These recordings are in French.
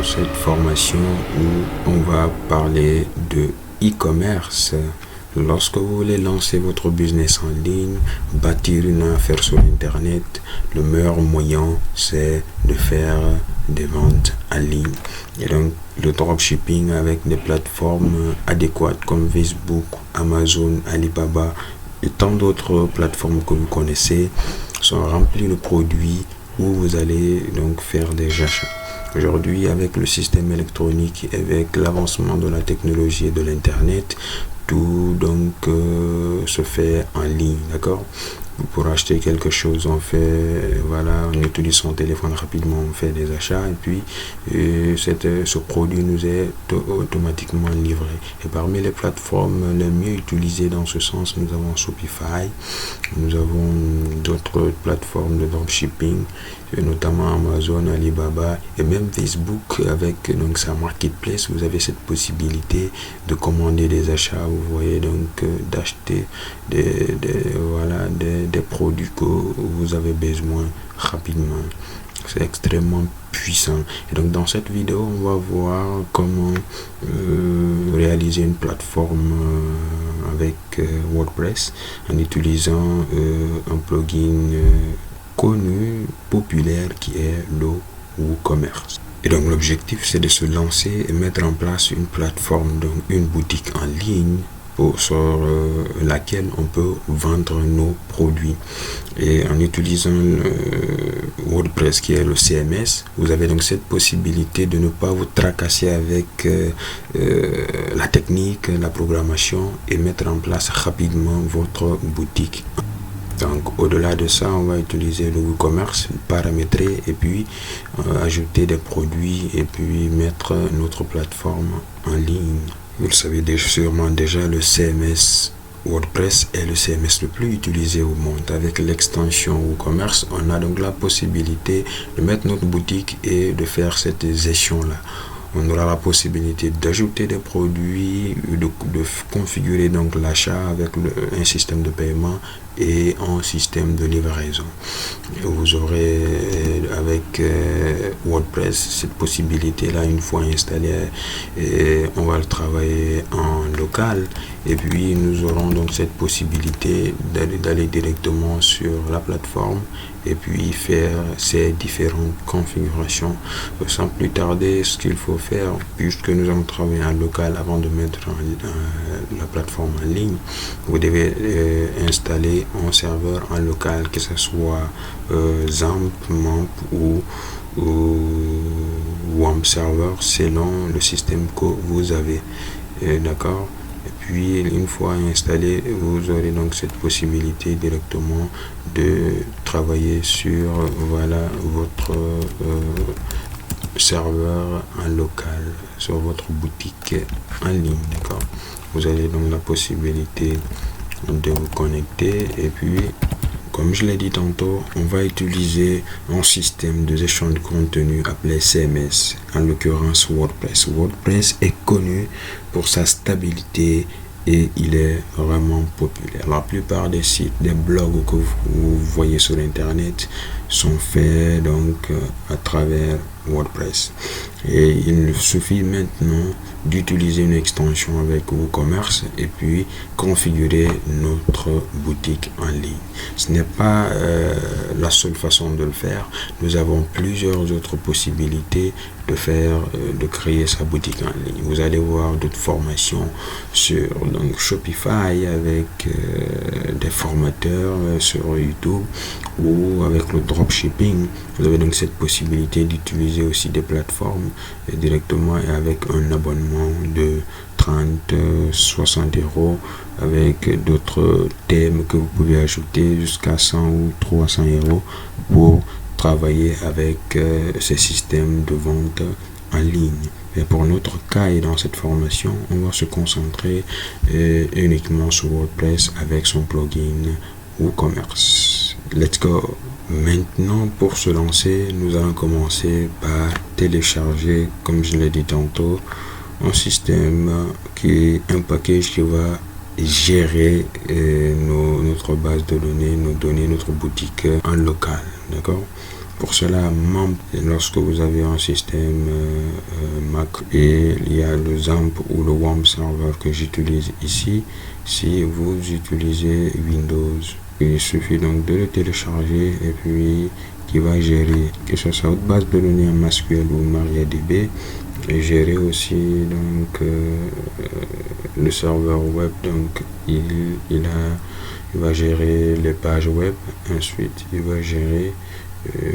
dans cette formation où on va parler de e-commerce. Lorsque vous voulez lancer votre business en ligne, bâtir une affaire sur Internet, le meilleur moyen, c'est de faire des ventes en ligne. Et donc, le dropshipping avec des plateformes adéquates comme Facebook, Amazon, Alibaba et tant d'autres plateformes que vous connaissez sont remplies de produits où vous allez donc faire des achats. Aujourd'hui, avec le système électronique, avec l'avancement de la technologie et de l'Internet, tout donc se fait en ligne, d'accord? Pour acheter quelque chose, on fait, voilà, on utilise son téléphone rapidement, on fait des achats et puis ce produit nous est automatiquement livré. Et parmi les plateformes les mieux utilisées dans ce sens, nous avons Shopify, nous avons d'autres plateformes de dropshipping, notamment Amazon, Alibaba et même Facebook avec donc sa marketplace. Vous avez cette possibilité de commander des achats, vous voyez, donc d'acheter des produits que vous avez besoin rapidement. C'est extrêmement puissant. Et donc dans cette vidéo, on va voir comment réaliser une plateforme avec WordPress en utilisant un plugin connu, populaire, qui est le WooCommerce. Et donc l'objectif, c'est de se lancer et mettre en place une plateforme, donc une boutique en ligne sur laquelle on peut vendre nos produits. Et en utilisant WordPress qui est le CMS, vous avez donc cette possibilité de ne pas vous tracasser avec la technique, la programmation et mettre en place rapidement votre boutique. Donc au-delà de ça, on va utiliser le WooCommerce, paramétrer et puis ajouter des produits et puis mettre notre plateforme en ligne. Vous le savez sûrement déjà, le CMS WordPress est le CMS le plus utilisé au monde. Avec l'extension WooCommerce, on a donc la possibilité de mettre notre boutique et de faire cette gestion-là. On aura la possibilité d'ajouter des produits, de configurer donc l'achat avec un système de paiement et un système de livraison. Vous aurez avec WordPress cette possibilité là, une fois installée, et on va le travailler en local et puis nous aurons donc cette possibilité d'aller directement sur la plateforme et puis faire ces différentes configurations. Sans plus tarder, ce qu'il faut faire, puisque nous allons travailler en local avant de mettre la plateforme en ligne, vous devez installer un serveur en local, que ce soit XAMPP, MAMP ou WAMP serveur, selon le système que vous avez. D'accord? Et puis une fois installé, vous aurez donc cette possibilité directement de travailler sur votre serveur en local, sur votre boutique en ligne. D'accord? Vous avez donc la possibilité de vous connecter et puis, comme je l'ai dit tantôt, on va utiliser un système de gestion de contenu appelé CMS, en l'occurrence WordPress. WordPress est connu pour sa stabilité et il est vraiment populaire. La plupart des sites, des blogs que vous voyez sur Internet sont faits donc à travers WordPress. Et il suffit maintenant d'utiliser une extension avec WooCommerce et puis configurer notre boutique en ligne. Ce n'est pas la seule façon de le faire. Nous avons plusieurs autres possibilités de créer sa boutique en ligne. Vous allez voir d'autres formations sur donc Shopify avec des formateurs sur YouTube ou avec le dropshipping. Vous avez donc cette possibilité d'utiliser aussi des plateformes directement et avec un abonnement de 30, 60 euros avec d'autres thèmes que vous pouvez ajouter jusqu'à 100 ou 300 euros pour travailler avec ces systèmes de vente en ligne. Et pour notre cas et dans cette formation, on va se concentrer uniquement sur WordPress avec son plugin WooCommerce. Let's go! Maintenant, pour se lancer, nous allons commencer par télécharger, comme je l'ai dit tantôt, un système un package qui va gérer notre base de données, nos données, notre boutique en local. D'accord? Pour cela, MAMP, lorsque vous avez un système Mac et il y a le XAMPP ou le WAMP server que j'utilise ici, si vous utilisez Windows, il suffit donc de le télécharger et puis qui va gérer que ce soit votre base de données en MySQL ou MariaDB et gérer aussi donc le serveur web. Donc il va gérer les pages web, ensuite il va gérer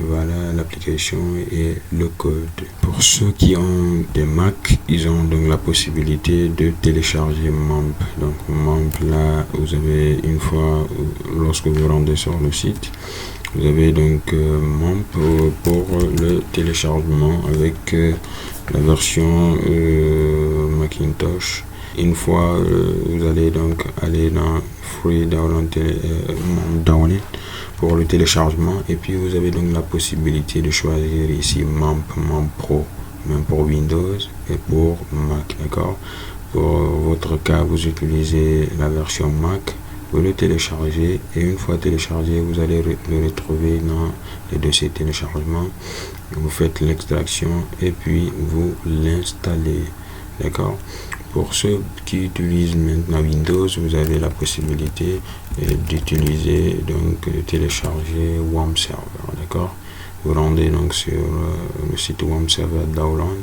voilà l'application et le code. Pour ceux qui ont des Mac, ils ont donc la possibilité de télécharger MAMP. Donc MAMP, là vous avez une fois lorsque vous rendez sur le site, vous avez donc MAMP pour le téléchargement avec la version Macintosh. Une fois vous allez donc aller dans Free Download pour le téléchargement et puis vous avez donc la possibilité de choisir ici MAMP Pro, même pour Windows et pour Mac, d'accord. Pour votre cas, vous utilisez la version Mac, vous le téléchargez et une fois téléchargé, vous allez le retrouver dans les dossiers téléchargement. Vous faites l'extraction et puis vous l'installez, d'accord. Pour ceux qui utilisent maintenant Windows, vous avez la possibilité d'utiliser donc de télécharger WAMP Server, d'accord. Vous rendez donc sur le site WAMP Server Download,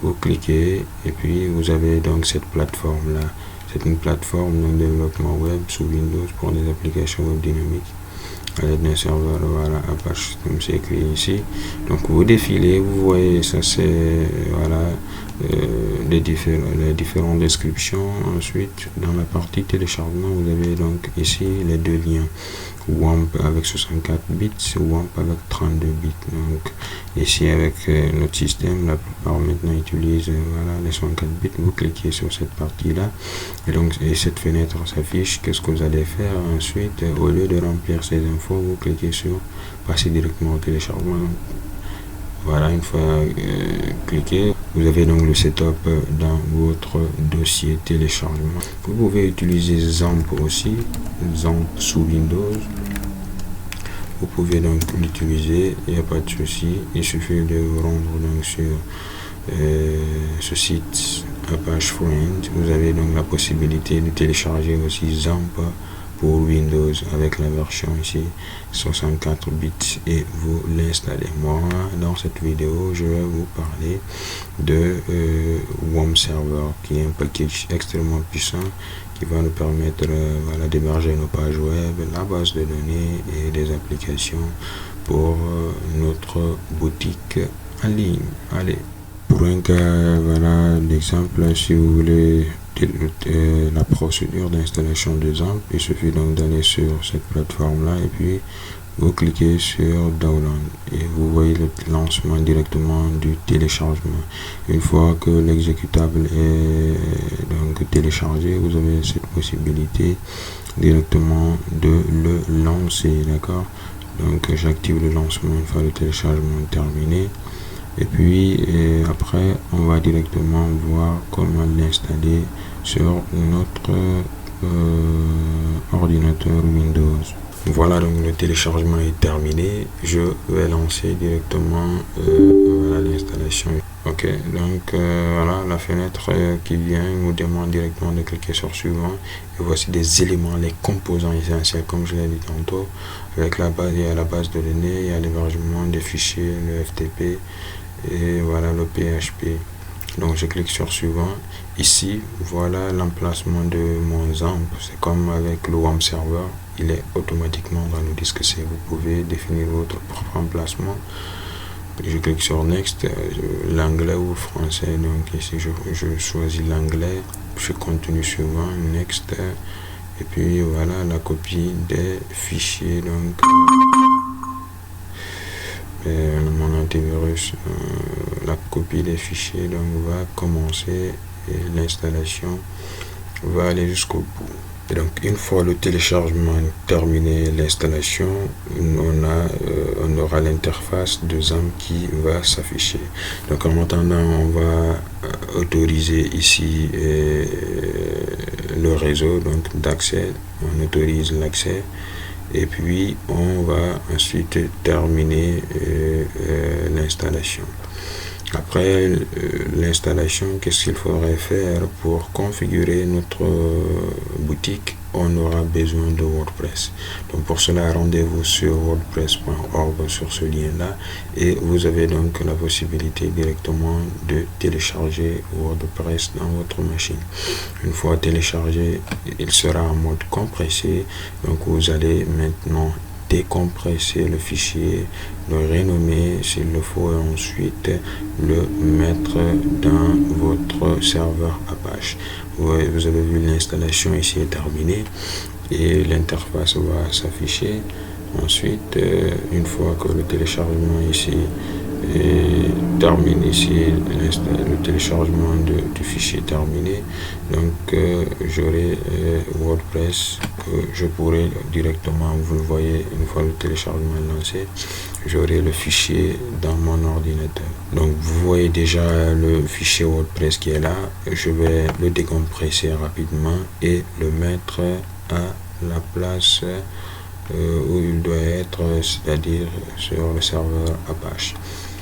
vous cliquez et puis vous avez donc cette plateforme là. C'est une plateforme de développement web sous Windows pour des applications web dynamiques à l'aide d'un serveur, voilà, Apache, comme c'est écrit ici. Donc vous défilez, vous voyez, ça c'est voilà les différentes descriptions. Ensuite, dans la partie téléchargement, vous avez donc ici les deux liens, WAMP avec 64 bits, WAMP avec 32 bits. Donc ici avec notre système, la plupart maintenant utilisent voilà, les 64 bits. Vous cliquez sur cette partie là et donc cette fenêtre s'affiche. Qu'est-ce que vous allez faire ensuite? Au lieu de remplir ces infos, vous cliquez sur passer directement au téléchargement. Voilà, une fois cliqué, vous avez donc le setup dans votre dossier téléchargement. Vous pouvez utiliser XAMPP aussi, XAMPP sous Windows. Vous pouvez donc l'utiliser, il n'y a pas de souci. Il suffit de vous rendre donc sur ce site Apache Friend. Vous avez donc la possibilité de télécharger aussi XAMPP pour Windows avec la version ici 64 bits et vous l'installez. Moi, dans cette vidéo, je vais vous parler de WAMP Server, qui est un package extrêmement puissant qui va nous permettre voilà, d'héberger nos pages web, la base de données et des applications pour notre boutique en ligne. Allez, pour un cas voilà, d'exemple, si vous voulez la procédure d'installation de XAMPP, il suffit donc d'aller sur cette plateforme là et puis vous cliquez sur Download et vous voyez le lancement directement du téléchargement. Une fois que l'exécutable est donc téléchargé, vous avez cette possibilité directement de le lancer, d'accord. Donc j'active le lancement une fois le téléchargement terminé. Et puis après on va directement voir comment l'installer sur notre ordinateur Windows. Voilà, donc le téléchargement est terminé. Je vais lancer directement l'installation. Ok, donc voilà la fenêtre qui vient nous demande directement de cliquer sur suivant et voici des éléments, les composants essentiels comme je l'ai dit tantôt. Avec la base, il y a la base de données, il y a l'hébergement des fichiers, le FTP et voilà le PHP. Donc je clique sur suivant. Ici voilà l'emplacement de mon XAMPP. C'est comme avec le WAMP server, il est automatiquement dans le disque C. Vous pouvez définir votre propre emplacement. Je clique sur Next, l'anglais ou le français. Donc ici je choisis l'anglais. Je continue suivant, Next. Et puis voilà la copie des fichiers. Donc mon antivirus, la copie des fichiers donc va commencer et l'installation va aller jusqu'au bout. Et donc une fois le téléchargement terminé, l'installation, on aura l'interface de XAMPP qui va s'afficher. Donc en attendant, on va autoriser ici le réseau donc d'accès. On autorise l'accès et puis on va ensuite terminer l'installation. Après l'installation, qu'est-ce qu'il faudrait faire pour configurer notre boutique? On aura besoin de WordPress. Donc pour cela, rendez-vous sur wordpress.org, sur ce lien-là, et vous avez donc la possibilité directement de télécharger WordPress dans votre machine. Une fois téléchargé, il sera en mode compressé. Donc vous allez maintenant décompresser le fichier, le renommer s'il le faut, et ensuite le mettre dans votre serveur Apache. Vous avez vu, l'installation ici est terminée et l'interface va s'afficher. Ensuite, une fois que le téléchargement ici termine, ici le téléchargement du fichier terminé, donc j'aurai WordPress que je pourrai directement, vous le voyez, une fois le téléchargement lancé, j'aurai le fichier dans mon ordinateur. Donc vous voyez déjà le fichier WordPress qui est là. Je vais le décompresser rapidement et le mettre à la place où il doit être, c'est-à-dire sur le serveur Apache.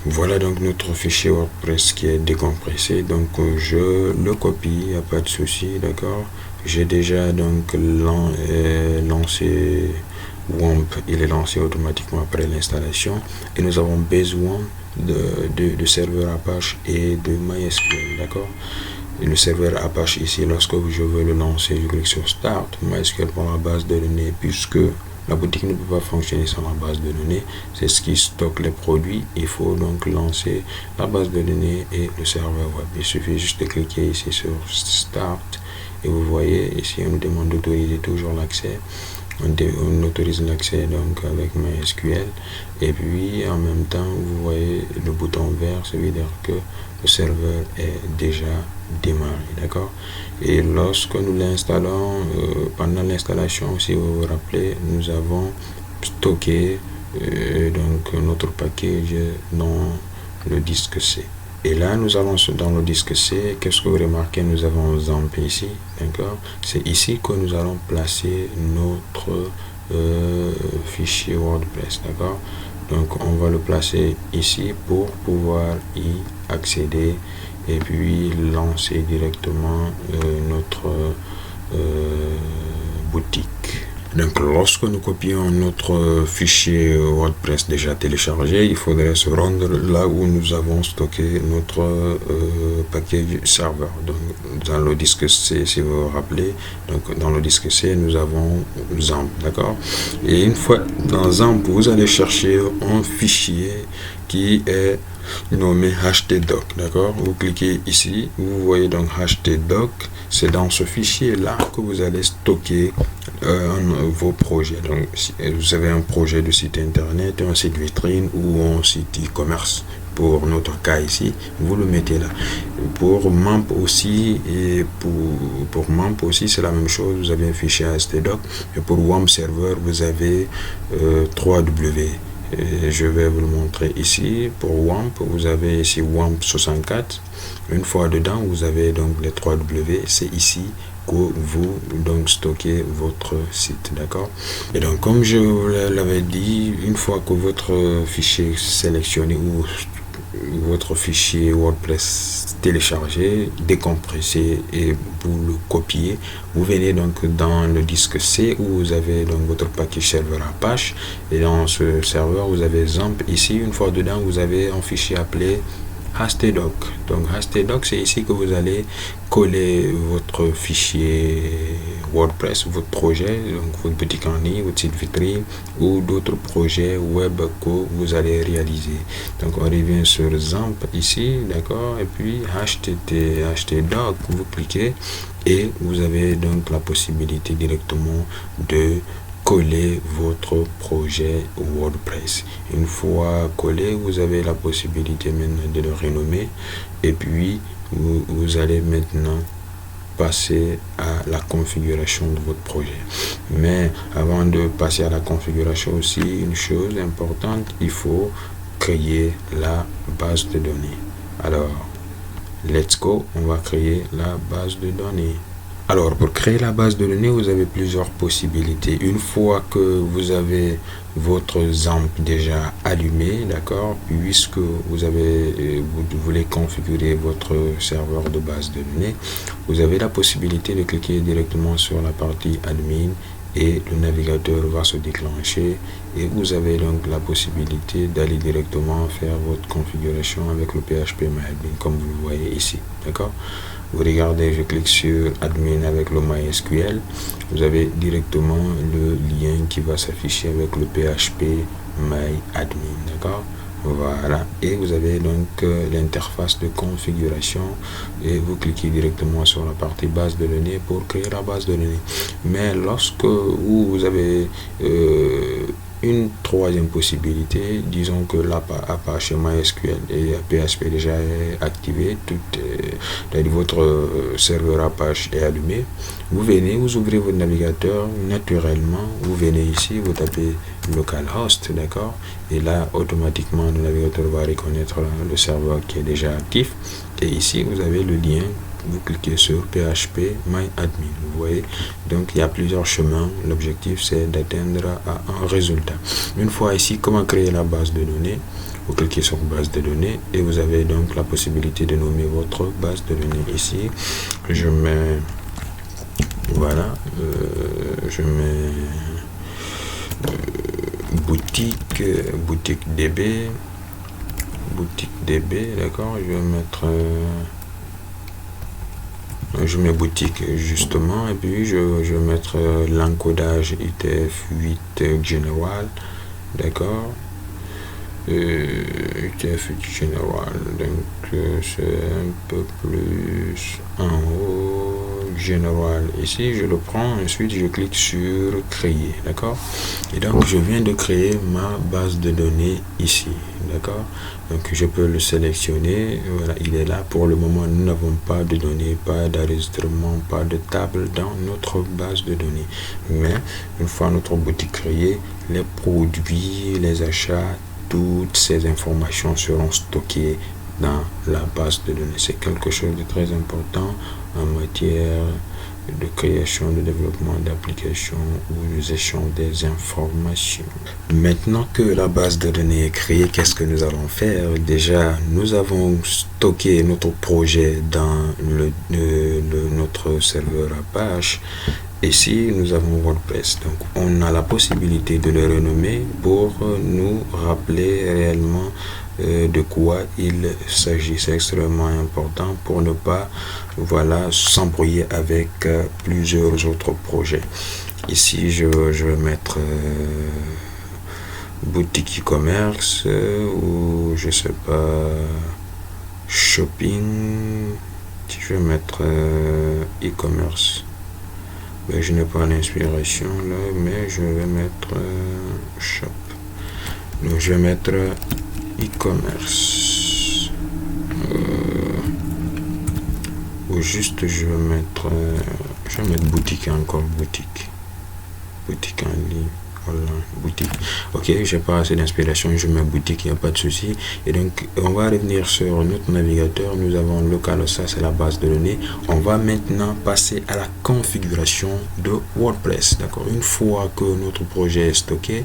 Voilà donc notre fichier WordPress qui est décompressé. Donc je le copie, il n'y a pas de souci, d'accord. J'ai déjà donc lancé WAMP, il est lancé automatiquement après l'installation, et nous avons besoin de serveur Apache et de MySQL, d'accord. Et le serveur Apache ici, lorsque je veux le lancer, je clique sur Start. MySQL pour la base de données, puisque la boutique ne peut pas fonctionner sans la base de données. C'est ce qui stocke les produits. Il faut donc lancer la base de données et le serveur web. Il suffit juste de cliquer ici sur Start et vous voyez ici on nous demande d'autoriser toujours l'accès. On autorise l'accès donc avec MySQL, et puis en même temps vous voyez le bouton vert, ça veut dire que le serveur est déjà démarré, d'accord. Et lorsque nous l'installons, pendant l'installation, si vous vous rappelez, nous avons stocké donc notre package dans le disque C. Et là, nous allons dans le disque C. Qu'est-ce que vous remarquez? Nous avons ZAMP ici, d'accord. C'est ici que nous allons placer notre fichier WordPress, d'accord. Donc, on va le placer ici pour pouvoir y accéder et puis lancer directement notre boutique. Donc lorsque nous copions notre fichier WordPress déjà téléchargé, il faudrait se rendre là où nous avons stocké notre package serveur. Donc dans le disque C, si vous vous rappelez, donc dans le disque C, nous avons ZAMP, d'accord. Et une fois dans ZAMP, vous allez chercher un fichier qui est nommé htdoc, d'accord. Vous cliquez ici, vous voyez donc htdoc. C'est dans ce fichier là que vous allez stocker vos projets. Donc si vous avez un projet de site internet, un site vitrine ou un site e-commerce, pour notre cas ici, vous le mettez là. Pour MAMP aussi, et pour MAMP aussi c'est la même chose, vous avez un fichier htdoc, et pour WAMP server vous avez 3W. Je vais vous le montrer ici. Pour WAMP, vous avez ici WAMP 64. Une fois dedans, vous avez donc les 3W. C'est ici que vous donc stockez votre site, d'accord. Et donc comme je vous l'avais dit, une fois que votre fichier sélectionné ou votre fichier WordPress téléchargé, décompressé, et vous le copiez, vous venez donc dans le disque C où vous avez donc votre package serveur Apache, et dans ce serveur vous avez ZAMP ici. Une fois dedans, vous avez un fichier appelé htdoc. Donc htdoc, c'est ici que vous allez coller votre fichier WordPress, votre projet, donc votre boutique en ligne, votre site vitrine ou d'autres projets web que vous allez réaliser. Donc on revient sur ZAMP ici, d'accord, et puis htdoc, vous cliquez et vous avez donc la possibilité directement de coller votre projet WordPress. Une fois collé, vous avez la possibilité maintenant de le renommer, et puis vous allez maintenant passer à la configuration de votre projet. Mais avant de passer à la configuration aussi, une chose importante, il faut créer la base de données. Alors let's go, on va créer la base de données. Alors, pour créer la base de données, vous avez plusieurs possibilités. Une fois que vous avez votre ZAMP déjà allumé, d'accord, puisque vous voulez configurer votre serveur de base de données, vous avez la possibilité de cliquer directement sur la partie admin et le navigateur va se déclencher et vous avez donc la possibilité d'aller directement faire votre configuration avec le PHP-MyAdmin comme vous le voyez ici, d'accord. Vous regardez, je clique sur admin avec le MySQL, vous avez directement le lien qui va s'afficher avec le PHP-MyAdmin, d'accord. Voilà, et vous avez donc l'interface de configuration et vous cliquez directement sur la partie base de données pour créer la base de données. Mais lorsque vous avez une troisième possibilité, disons que l'Apache MySQL et PHP déjà est activé, votre serveur Apache est allumé, vous venez, vous ouvrez votre navigateur, naturellement, vous venez ici, vous tapez localhost, d'accord, et là, automatiquement, le navigateur va reconnaître le serveur qui est déjà actif, et ici, vous avez le lien. Vous cliquez sur PHP MyAdmin, vous voyez, donc il y a plusieurs chemins. L'objectif c'est d'atteindre un résultat. Une fois ici, comment créer la base de données, vous cliquez sur base de données et vous avez donc la possibilité de nommer votre base de données. Ici je mets, voilà, je mets boutique DB, d'accord. Je mets boutique justement et puis je vais mettre l'encodage UTF-8 général, d'accord. UTF-8 général, donc c'est un peu plus en haut, général. Ici je le prends, ensuite je clique sur créer, d'accord. Et donc je viens de créer ma base de données ici, d'accord. Donc je peux le sélectionner, voilà, il est là. Pour le moment nous n'avons pas de données, pas d'enregistrement, pas de table dans notre base de données, mais une fois notre boutique créée, les produits, les achats, toutes ces informations seront stockées dans la base de données. C'est quelque chose de très important en matière de création, de développement d'applications ou de gestion des informations. Maintenant que la base de données est créée, qu'est-ce que nous allons faire? Déjà, nous avons stocké notre projet dans notre serveur Apache. Ici, nous avons WordPress. Donc, on a la possibilité de le renommer pour nous rappeler réellement de quoi il s'agit. C'est extrêmement important pour ne pas, voilà, s'embrouiller avec plusieurs autres projets. Ici, je vais mettre boutique e-commerce ou je sais pas, shopping. Je vais mettre e-commerce. Ben, je n'ai pas l'inspiration là, mais je vais mettre shop. Donc je vais mettre e-commerce. Ou juste je vais mettre boutique, encore boutique en ligne. Voilà, boutique. Ok, j'ai pas assez d'inspiration, je mets boutique, il n'y a pas de souci. Et donc on va revenir sur notre navigateur. Nous avons local, ça c'est la base de données. On va maintenant passer à la configuration de WordPress, d'accord. Une fois que notre projet est stocké,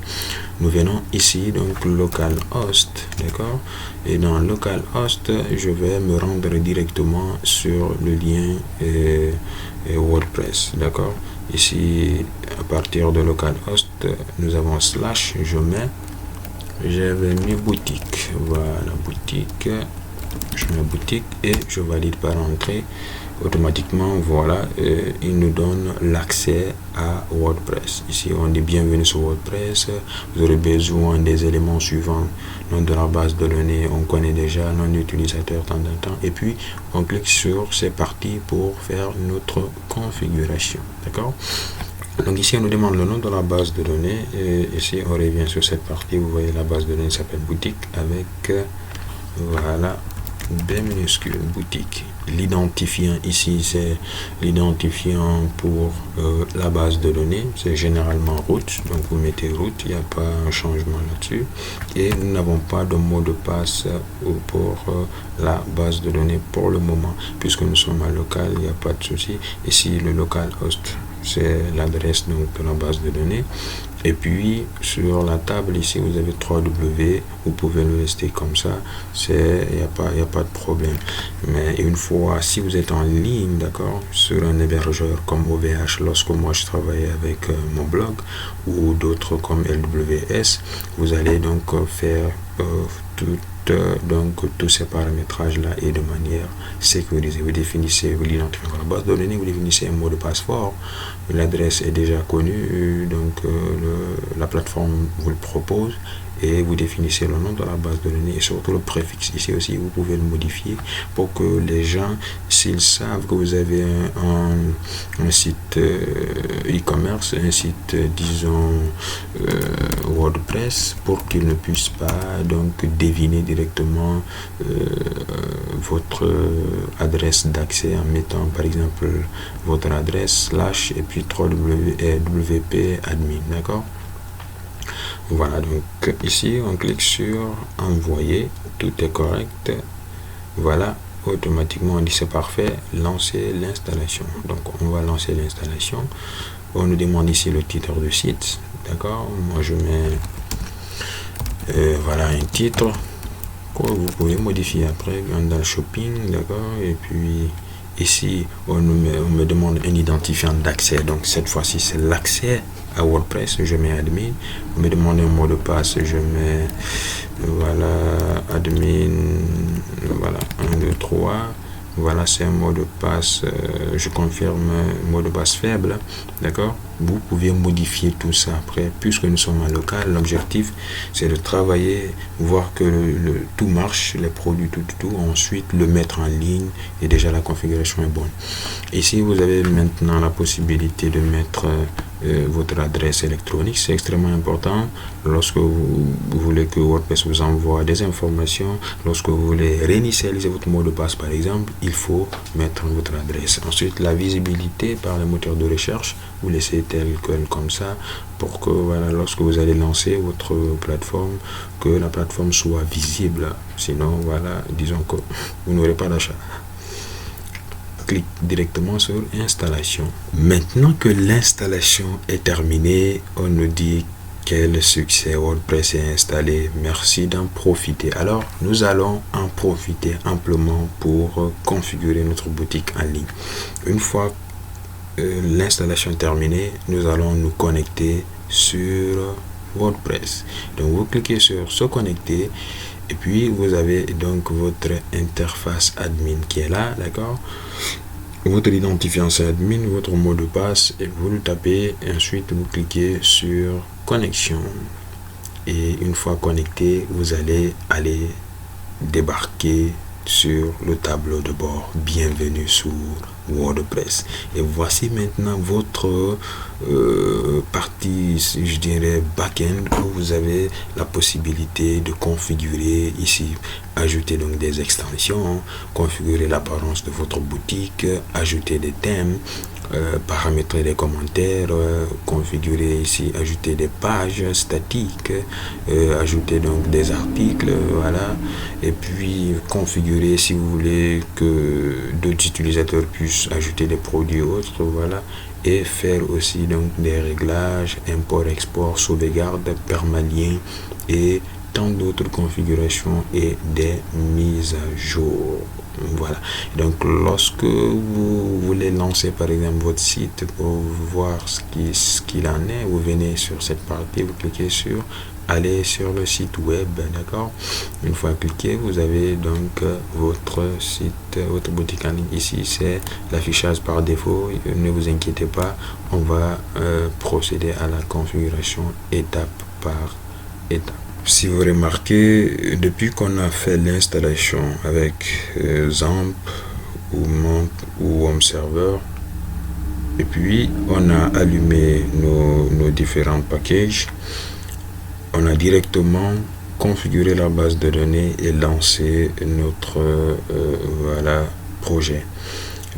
nous venons ici, donc localhost, d'accord. Et dans localhost, je vais me rendre directement sur le lien WordPress, d'accord. Ici, à partir de localhost, nous avons slash, j'avais mis boutique, voilà, boutique, je mets boutique et je valide par entrée. Automatiquement, voilà, il nous donne l'accès à WordPress. Ici on dit bienvenue sur WordPress. Vous aurez besoin des éléments suivants: nom de la base de données, on connaît déjà, nom d'utilisateur, temps, et puis on clique sur c'est parti pour faire notre configuration, d'accord. Donc ici on nous demande le nom de la base de données et ici on revient sur cette partie. Vous voyez, la base de données s'appelle boutique avec voilà B minuscule, boutique. L'identifiant ici, c'est l'identifiant pour la base de données. C'est généralement root. Donc vous mettez root, il n'y a pas un changement là-dessus. Et nous n'avons pas de mot de passe pour la base de données pour le moment. Puisque nous sommes à local, il n'y a pas de souci. Ici, le localhost, c'est l'adresse donc de la base de données. Et puis sur la table ici vous avez 3W, vous pouvez le rester comme ça, il n'y a pas de problème. Mais une fois, si vous êtes en ligne, d'accord, sur un hébergeur comme OVH, lorsque moi je travaillais avec mon blog, ou d'autres comme LWS, vous allez donc faire tous ces paramétrages là et de manière sécurisée. Vous définissez l'identifiant de la base de données, vous définissez un mot de passe fort, l'adresse est déjà connue, donc la plateforme vous le propose, et vous définissez le nom de la base de données et surtout le préfixe. Ici aussi vous pouvez le modifier pour que les gens, s'ils savent que vous avez un site e-commerce, un site disons WordPress, pour qu'ils ne puissent pas donc deviner directement votre adresse d'accès en mettant par exemple votre adresse / et puis wp admin, d'accord. Voilà, donc ici on clique sur envoyer, tout est correct. Voilà, automatiquement on dit c'est parfait, lancer l'installation. Donc on va lancer l'installation. On nous demande ici le titre de site, d'accord. Moi je mets voilà un titre que vous pouvez modifier après dans le shopping, d'accord. Et puis ici on me demande un identifiant d'accès, donc cette fois-ci c'est l'accès à WordPress, je mets admin. On me demande un mot de passe, je mets voilà admin, voilà 1 2 3. Voilà, c'est un mot de passe, je confirme, mot de passe faible, d'accord. Vous pouvez modifier tout ça après, puisque nous sommes en local. L'objectif c'est de travailler, voir que tout marche, les produits, tout, ensuite le mettre en ligne et déjà la configuration est bonne. Ici vous avez maintenant la possibilité de mettre votre adresse électronique. C'est extrêmement important lorsque vous voulez que WordPress vous envoie des informations. Lorsque vous voulez réinitialiser votre mot de passe par exemple, il faut mettre votre adresse. Ensuite la visibilité par les moteurs de recherche, vous laissez tel quel comme ça, pour que voilà, lorsque vous allez lancer votre plateforme, que la plateforme soit visible. Sinon voilà, disons que vous n'aurez pas d'achat. Clique directement sur installation. Maintenant que l'installation est terminée, on nous dit quel succès, WordPress est installé, merci d'en profiter. Alors nous allons en profiter amplement pour configurer notre boutique en ligne. Une fois l'installation terminée, nous allons nous connecter sur WordPress. Donc vous cliquez sur se connecter et puis vous avez donc votre interface admin qui est là, d'accord. Votre identifiant c'est admin, votre mot de passe, et vous le tapez, et ensuite vous cliquez sur connexion. Et une fois connecté, vous allez aller débarquer sur le tableau de bord. Bienvenue sur WordPress. Et voici maintenant votre partie, je dirais, back-end, où vous avez la possibilité de configurer ici, ajouter donc des extensions, configurer l'apparence de votre boutique, ajouter des thèmes, paramétrer les commentaires, configurer ici, ajouter des pages statiques, ajouter donc des articles, voilà, et puis configurer si vous voulez que d'autres utilisateurs puissent ajouter des produits autres, voilà, et faire aussi donc des réglages, import, export, sauvegarde, permalien et tant d'autres configurations et des mises à jour. Voilà, donc lorsque vous voulez lancer par exemple votre site pour voir ce qu'il en est, vous venez sur cette partie, vous cliquez sur aller sur le site web, d'accord. Une fois cliqué, vous avez donc votre site, votre boutique en ligne. Ici c'est l'affichage par défaut, ne vous inquiétez pas, on va procéder à la configuration étape par étape. Si vous remarquez, depuis qu'on a fait l'installation avec XAMPP ou MAMP ou Home Server, et puis on a allumé nos différents packages, on a directement configurer la base de données et lancer notre voilà, projet.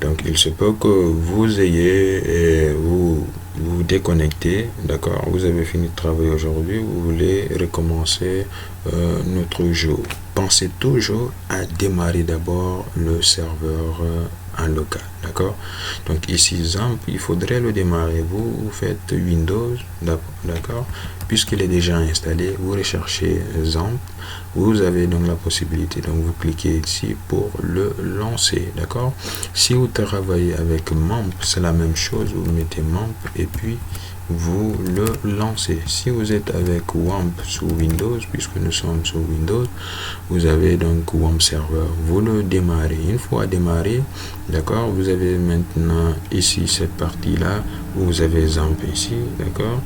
Donc il se peut que vous ayez vous déconnecter, d'accord, vous avez fini de travailler aujourd'hui, vous voulez recommencer notre jour. Pensez toujours à démarrer d'abord le serveur en local, d'accord. Donc ici Zamp, il faudrait le démarrer. Vous faites Windows, d'accord, puisqu'il est déjà installé, vous recherchez Zamp, vous avez donc la possibilité, donc vous cliquez ici pour le lancer, d'accord. Si vous travaillez avec MAMP, c'est la même chose, vous mettez MAMP et puis vous le lancez. Si vous êtes avec WAMP sous Windows, puisque nous sommes sous Windows, vous avez donc WAMP Server, vous le démarrez. Une fois démarré, d'accord, vous avez maintenant ici cette partie là où vous avez Zamp ici, d'accord.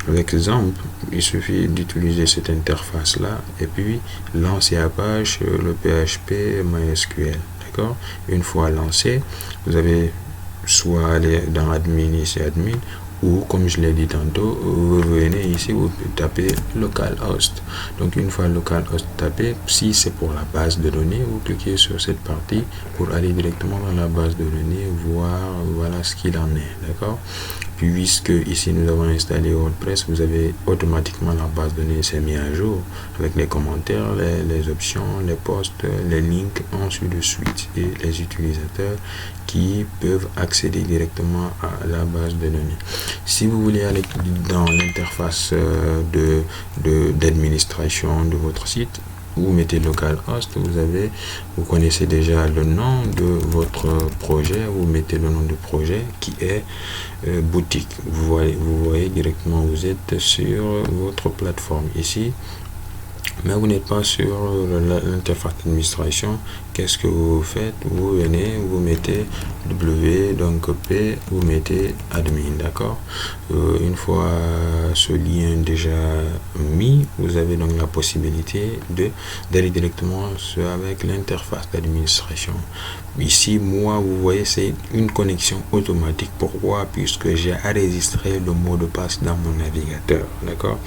Avec Zamp, il suffit d'utiliser cette interface là et puis lancer la page le PHP MySQL, d'accord. Une fois lancé, vous avez soit aller dans admin ici, admin, ou comme je l'ai dit tantôt, vous venez ici, vous tapez localhost. Donc une fois localhost tapé, si c'est pour la base de données, vous cliquez sur cette partie pour aller directement dans la base de données, voir voilà ce qu'il en est, d'accord. Puisque ici nous avons installé WordPress, vous avez automatiquement la base de données s'est mise à jour avec les commentaires, les options, les posts, les links, ainsi de suite, et les utilisateurs qui peuvent accéder directement à la base de données. Si vous voulez aller dans l'interface d'administration de votre site, vous mettez localhost, vous connaissez déjà le nom de votre projet, vous mettez le nom du projet qui est boutique. Vous voyez directement, vous êtes sur votre plateforme ici, mais vous n'êtes pas sur l'interface d'administration. Qu'est-ce que vous faites? Vous venez, vous mettez W, donc P, vous mettez admin, d'accord. Une fois ce lien déjà mis, vous avez donc la possibilité d'aller directement avec l'interface d'administration. Ici, moi, vous voyez, c'est une connexion automatique. Pourquoi? Puisque j'ai enregistré le mot de passe dans mon navigateur, d'accord.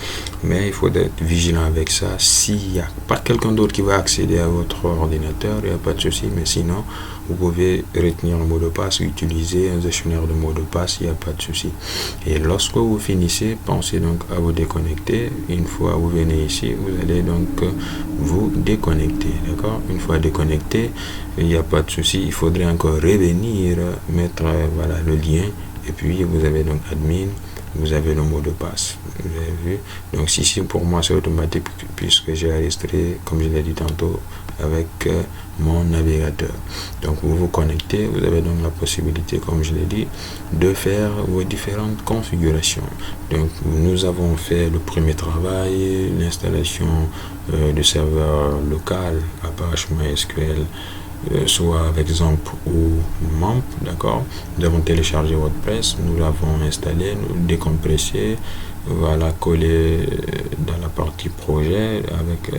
Mais il faut être vigilant avec ça. S'il n'y a pas quelqu'un d'autre qui va accéder à votre ordinateur, il n'y a pas de souci, mais sinon vous pouvez retenir le mot de passe, utiliser un gestionnaire de mots de passe, il n'y a pas de souci. Et lorsque vous finissez, pensez donc à vous déconnecter. Une fois vous venez ici, vous allez donc vous déconnecter, d'accord. Une fois déconnecté, il n'y a pas de souci, il faudrait encore revenir mettre voilà le lien, et puis vous avez donc admin, vous avez le mot de passe, vous avez vu. Donc ici pour moi c'est automatique puisque j'ai enregistré, comme je l'ai dit tantôt, avec mon navigateur. Donc vous vous connectez, vous avez donc la possibilité, comme je l'ai dit, de faire vos différentes configurations. Donc nous avons fait le premier travail, l'installation du serveur local Apache MySQL, soit avec Zamp ou MAMP, d'accord. Nous avons téléchargé WordPress, nous l'avons installé, nous décompressé, voilà, collé dans la partie projet avec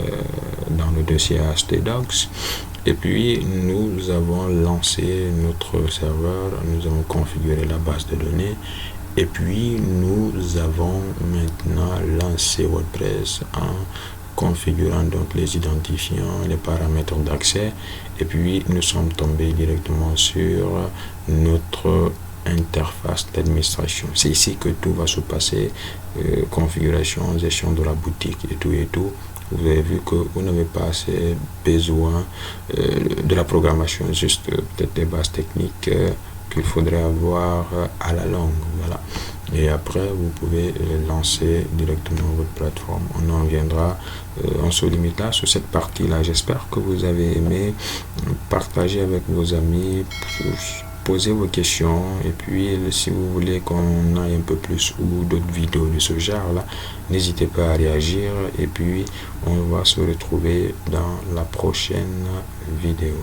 dans le dossier htdocs, et puis nous avons lancé notre serveur, nous avons configuré la base de données, et puis nous avons maintenant lancé WordPress en configurant donc les identifiants, les paramètres d'accès, et puis nous sommes tombés directement sur notre interface d'administration. C'est ici que tout va se passer, configuration, gestion de la boutique et tout. Vous avez vu que vous n'avez pas assez besoin de la programmation, juste peut-être des bases techniques qu'il faudrait avoir à la longue, voilà. Et après vous pouvez lancer directement votre plateforme. On en viendra, on se limite là sur cette partie là. J'espère que vous avez aimé, partager avec vos amis, poser vos questions, et puis si vous voulez qu'on aille un peu plus ou d'autres vidéos de ce genre là, n'hésitez pas à réagir, et puis on va se retrouver dans la prochaine vidéo.